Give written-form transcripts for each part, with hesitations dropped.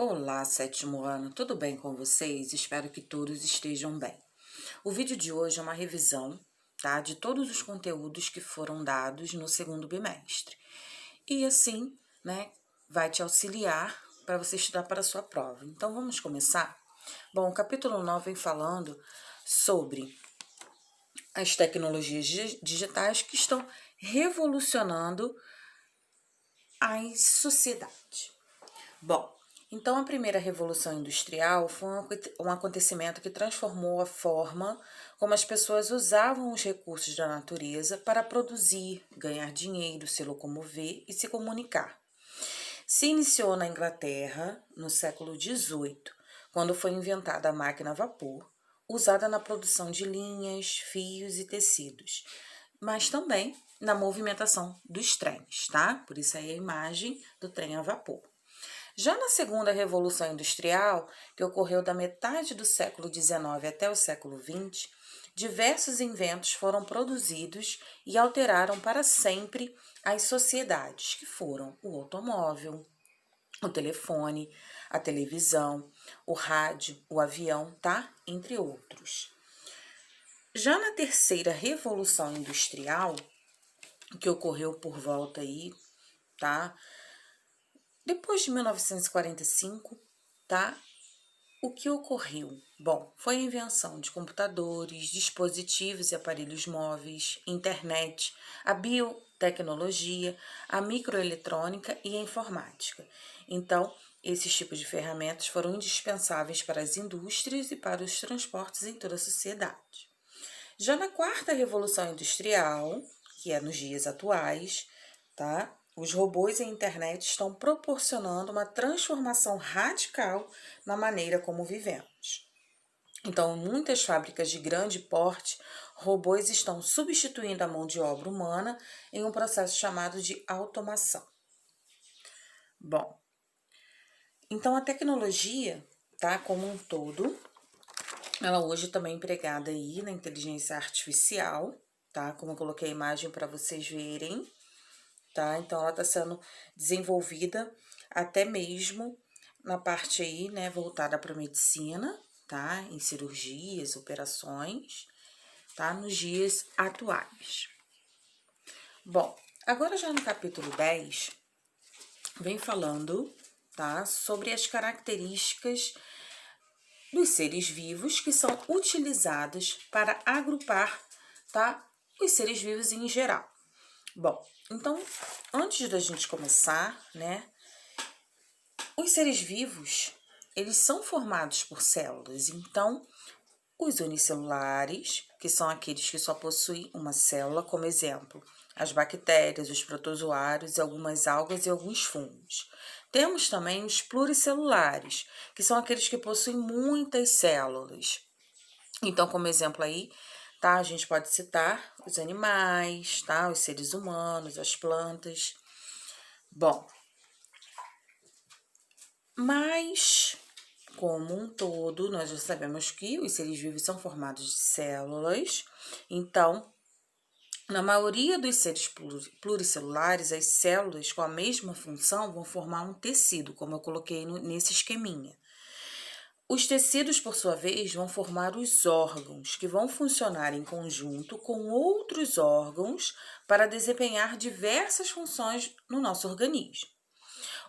Olá, sétimo ano, tudo bem com vocês? Espero que todos estejam bem. O vídeo de hoje é uma revisão, tá, de todos os conteúdos que foram dados no segundo bimestre. E assim, né, vai te auxiliar para você estudar para a sua prova. Então, vamos começar? Bom, o capítulo 9 vem falando sobre as tecnologias digitais que estão revolucionando a sociedade. Bom, então a primeira revolução industrial foi um acontecimento que transformou a forma como as pessoas usavam os recursos da natureza para produzir, ganhar dinheiro, se locomover e se comunicar. Se iniciou na Inglaterra no século XVIII, quando foi inventada a máquina a vapor, usada na produção de linhas, fios e tecidos, mas também na movimentação dos trens, tá? Por isso aí a imagem do trem a vapor. Já na segunda Revolução Industrial, que ocorreu da metade do século XIX até o século XX, diversos inventos foram produzidos e alteraram para sempre as sociedades, que foram o automóvel, o telefone, a televisão, o rádio, o avião, tá? Entre outros. Já na terceira Revolução Industrial, que ocorreu por volta aí, tá? Depois de 1945, tá? O que ocorreu? Bom, foi a invenção de computadores, dispositivos e aparelhos móveis, internet, a biotecnologia, a microeletrônica e a informática. Então, esses tipos de ferramentas foram indispensáveis para as indústrias e para os transportes em toda a sociedade. Já na quarta Revolução Industrial, que é nos dias atuais, tá? Os robôs e a internet estão proporcionando uma transformação radical na maneira como vivemos. Então, em muitas fábricas de grande porte, robôs estão substituindo a mão de obra humana em um processo chamado de automação. Bom, então a tecnologia, tá, como um todo, ela hoje também é empregada aí na inteligência artificial, tá? Como eu coloquei a imagem para vocês verem, tá? Então, ela está sendo desenvolvida até mesmo na parte aí, né, voltada para medicina, tá? Em cirurgias, operações, tá? Nos dias atuais. Bom, agora já no capítulo 10, vem falando, tá? Sobre as características dos seres vivos que são utilizadas para agrupar, tá? Os seres vivos em geral. Bom, então, antes da gente começar, né? Os seres vivos, eles são formados por células. Então, os unicelulares, que são aqueles que só possuem uma célula, como exemplo, as bactérias, os protozoários, algumas algas e alguns fungos. Temos também os pluricelulares, que são aqueles que possuem muitas células. Então, como exemplo aí, tá? A gente pode citar os animais, tá? Os seres humanos, as plantas. Bom, mas, como um todo, nós já sabemos que os seres vivos são formados de células. Então, na maioria dos seres pluricelulares, as células com a mesma função vão formar um tecido, como eu coloquei nesse esqueminha. Os tecidos, por sua vez, vão formar os órgãos, que vão funcionar em conjunto com outros órgãos para desempenhar diversas funções no nosso organismo.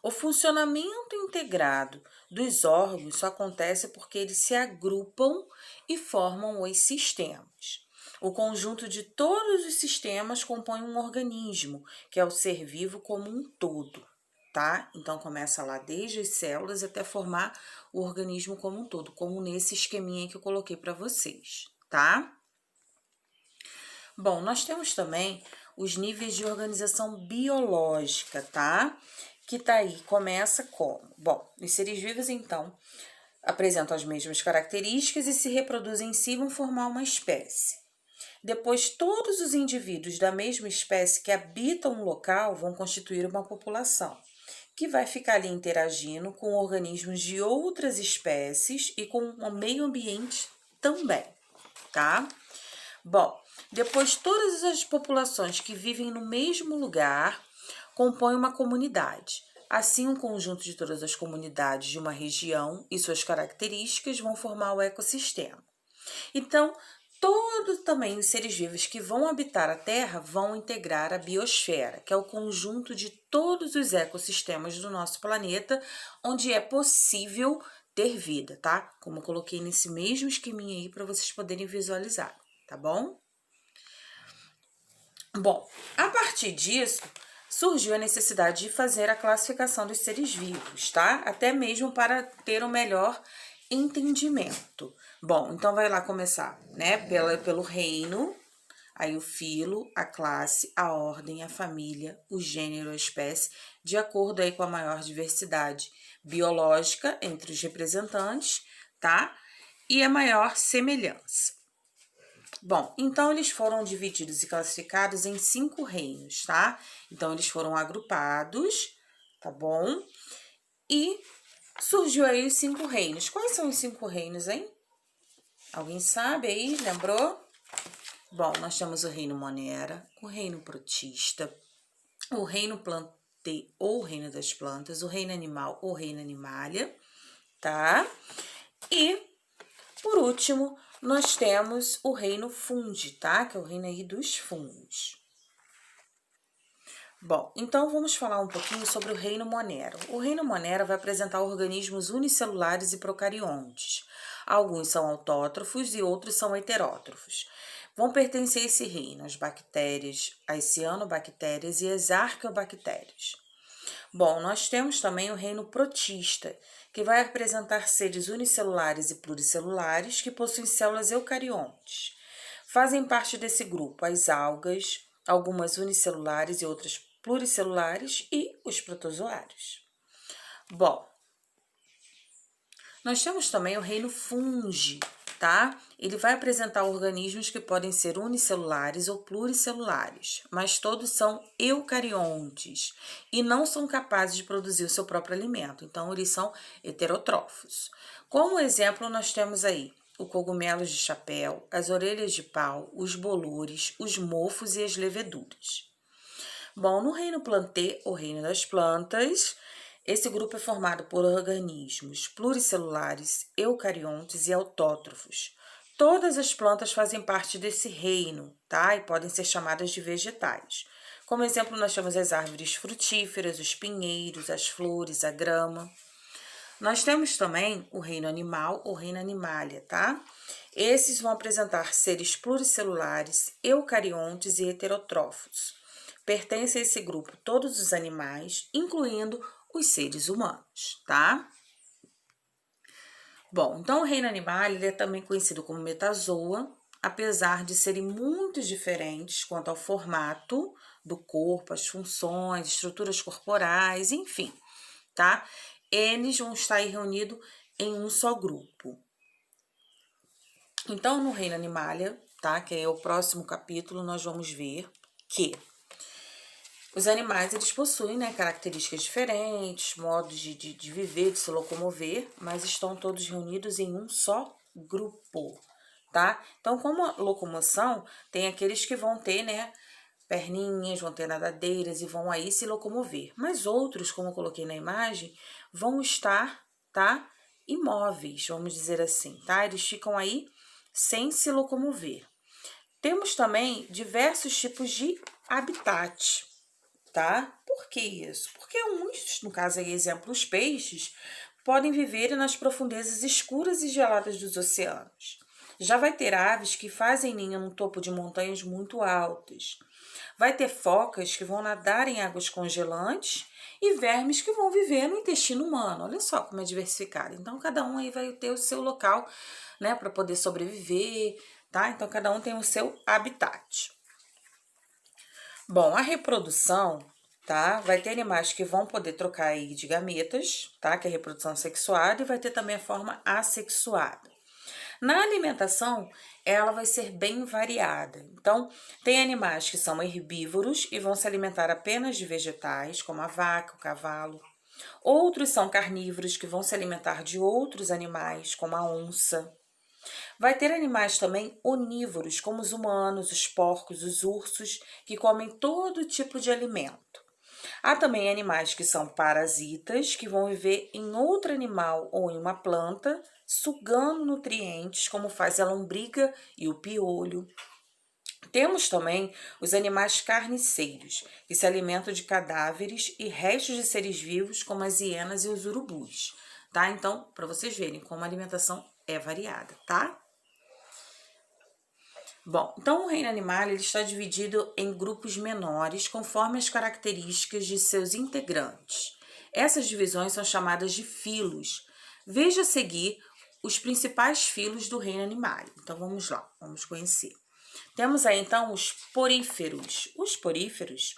O funcionamento integrado dos órgãos só acontece porque eles se agrupam e formam os sistemas. O conjunto de todos os sistemas compõe um organismo, que é o ser vivo como um todo, tá? Então, começa lá desde as células até formar o organismo como um todo, como nesse esqueminha que eu coloquei para vocês, tá? Bom, nós temos também os níveis de organização biológica, tá? Que tá aí, começa como? Bom, os seres vivos, então, apresentam as mesmas características e se reproduzem em si, vão formar uma espécie. Depois, todos os indivíduos da mesma espécie que habitam um local vão constituir uma população, que vai ficar ali interagindo com organismos de outras espécies e com o meio ambiente também, tá? Bom, depois todas as populações que vivem no mesmo lugar compõem uma comunidade. Assim, um conjunto de todas as comunidades de uma região e suas características vão formar o ecossistema. Então, todos também os seres vivos que vão habitar a Terra vão integrar a biosfera, que é o conjunto de todos os ecossistemas do nosso planeta, onde é possível ter vida, tá? Como eu coloquei nesse mesmo esqueminha aí para vocês poderem visualizar, tá bom? Bom, a partir disso, surgiu a necessidade de fazer a classificação dos seres vivos, tá? Até mesmo para ter um melhor entendimento. Bom, então vai lá começar, né? Pelo reino, aí o filo, a classe, a ordem, a família, o gênero, a espécie, de acordo aí com a maior diversidade biológica entre os representantes, tá? E a maior semelhança. Bom, então eles foram divididos e classificados em 5 reinos, tá? Então eles foram agrupados, tá bom? E surgiu aí os 5 reinos. Quais são os 5 reinos, hein? Alguém sabe aí? Lembrou? Bom, nós temos o reino Monera, o reino Protista, o reino Plantê ou reino das plantas, o reino Animal ou reino Animalia, tá? E, por último, nós temos o reino Fungi, tá? Que é o reino aí dos fungos. Bom, então vamos falar um pouquinho sobre o reino Monera. O reino Monera vai apresentar organismos unicelulares e procariontes. Alguns são autótrofos e outros são heterótrofos. Vão pertencer a esse reino as bactérias, as cianobactérias e as arqueobactérias. Bom, nós temos também o reino protista, que vai apresentar seres unicelulares e pluricelulares que possuem células eucariontes. Fazem parte desse grupo as algas, algumas unicelulares e outras pluricelulares e os protozoários. Bom, nós temos também o reino fungi, tá? Ele vai apresentar organismos que podem ser unicelulares ou pluricelulares, mas todos são eucariontes e não são capazes de produzir o seu próprio alimento, então eles são heterotrófos. Como exemplo, nós temos aí o cogumelo de chapéu, as orelhas de pau, os bolores, os mofos e as leveduras. Bom, no reino Plantê, ou reino das plantas, esse grupo é formado por organismos pluricelulares, eucariontes e autótrofos. Todas as plantas fazem parte desse reino, tá? E podem ser chamadas de vegetais. Como exemplo, nós temos as árvores frutíferas, os pinheiros, as flores, a grama. Nós temos também o reino animal ou reino animalia, tá? Esses vão apresentar seres pluricelulares, eucariontes e heterotrófos. Pertencem a esse grupo todos os animais, incluindo os seres humanos, tá? Bom, então o reino animal ele é também conhecido como metazoa, apesar de serem muito diferentes quanto ao formato do corpo, as funções, estruturas corporais, enfim, tá? Eles vão estar aí reunidos em um só grupo. Então, no reino animalia, tá? Que é o próximo capítulo, nós vamos ver que os animais, eles possuem, né, características diferentes, modos de viver, de se locomover, mas estão todos reunidos em um só grupo, tá? Então, como a locomoção, tem aqueles que vão ter, né, perninhas, vão ter nadadeiras e vão aí se locomover. Mas outros, como eu coloquei na imagem, vão estar, tá, imóveis, vamos dizer assim, tá? Eles ficam aí sem se locomover. Temos também diversos tipos de habitat, tá? Por que isso? Porque uns, no caso aí, exemplo, os peixes, podem viver nas profundezas escuras e geladas dos oceanos. Já vai ter aves que fazem ninho no topo de montanhas muito altas. Vai ter focas que vão nadar em águas congelantes e vermes que vão viver no intestino humano. Olha só como é diversificado. Então, cada um aí vai ter o seu local, né, para poder sobreviver, tá? Então, cada um tem o seu habitat. Bom, a reprodução, tá? Vai ter animais que vão poder trocar aí de gametas, tá? Que é a reprodução sexuada, e vai ter também a forma assexuada. Na alimentação, ela vai ser bem variada. Então, tem animais que são herbívoros e vão se alimentar apenas de vegetais, como a vaca, o cavalo. Outros são carnívoros que vão se alimentar de outros animais, como a onça. Vai ter animais também onívoros, como os humanos, os porcos, os ursos, que comem todo tipo de alimento. Há também animais que são parasitas, que vão viver em outro animal ou em uma planta, sugando nutrientes, como faz a lombriga e o piolho. Temos também os animais carniceiros, que se alimentam de cadáveres e restos de seres vivos, como as hienas e os urubus, tá? Então, para vocês verem como a alimentação é variada, tá? Bom, então o reino animal ele está dividido em grupos menores conforme as características de seus integrantes. Essas divisões são chamadas de filos. Veja a seguir os principais filos do reino animal. Então vamos lá, vamos conhecer. Temos aí então os poríferos. Os poríferos,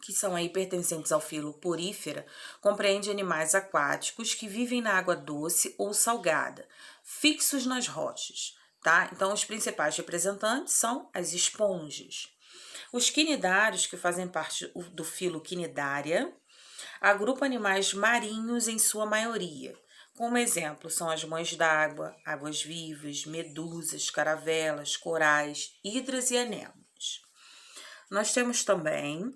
que são aí pertencentes ao filo Porífera, compreende animais aquáticos que vivem na água doce ou salgada, fixos nas rochas, tá? Então, os principais representantes são as esponjas. Os quinidários, que fazem parte do filo Quinidária, agrupam animais marinhos em sua maioria. Como exemplo, são as mães d'água, águas-vivas, medusas, caravelas, corais, hidras e anémonas. Nós temos também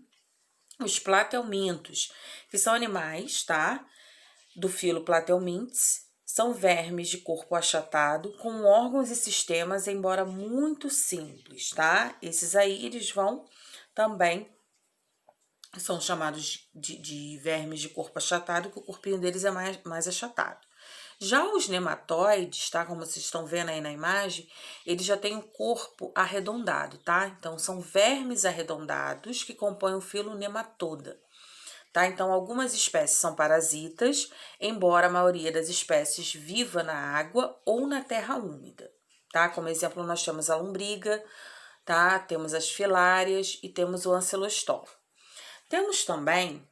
os platelmintos, que são animais, tá? Do filo Platelmintes, são vermes de corpo achatado, com órgãos e sistemas, embora muito simples, tá? Esses aí, eles vão também, são chamados de vermes de corpo achatado, que o corpinho deles é mais achatado. Já os nematóides, tá? Como vocês estão vendo aí na imagem, eles já têm o corpo arredondado, tá? Então, são vermes arredondados que compõem o filo Nematoda, tá? Então, algumas espécies são parasitas, embora a maioria das espécies viva na água ou na terra úmida, tá? Como exemplo, nós temos a lombriga, tá? Temos as filárias e temos o ancilostoma. Temos também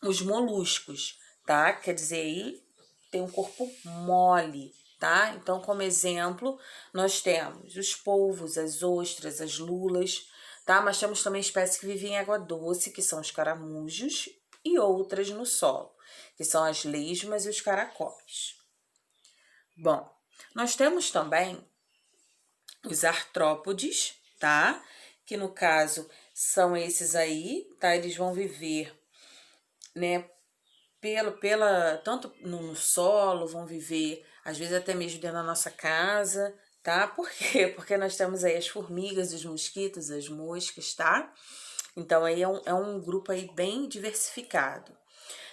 os moluscos, tá? Quer dizer, aí tem um corpo mole, tá? Então, como exemplo, nós temos os polvos, as ostras, as lulas, tá? Mas temos também espécies que vivem em água doce, que são os caramujos, e outras no solo, que são as lesmas e os caracóis. Bom, nós temos também os artrópodes, tá? Que no caso são esses aí, tá? Eles vão viver, né? Tanto no solo, vão viver, às vezes até mesmo dentro da nossa casa, tá? Por quê? Porque nós temos aí as formigas, os mosquitos, as moscas, tá? Então, aí é um grupo aí bem diversificado.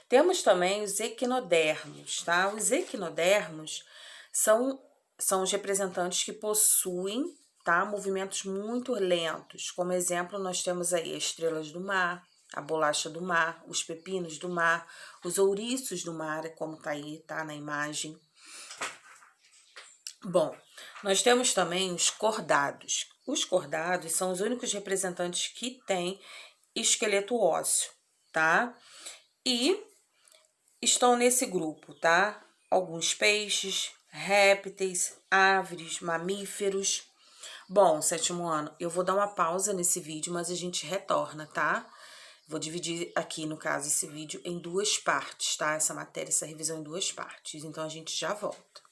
Temos também os equinodermos, tá? Os equinodermos são os representantes que possuem, tá? Movimentos muito lentos. Como exemplo, nós temos aí as estrelas do mar, a bolacha do mar, os pepinos do mar, os ouriços do mar, como tá aí, tá na imagem. Bom, nós temos também os cordados. Os cordados são os únicos representantes que têm esqueleto ósseo, tá? E estão nesse grupo, tá? Alguns peixes, répteis, aves, mamíferos. Bom, sétimo ano, eu vou dar uma pausa nesse vídeo, mas a gente retorna, tá? Vou dividir aqui, no caso, esse vídeo em duas partes, tá? Essa matéria, essa revisão em duas partes. Então, a gente já volta.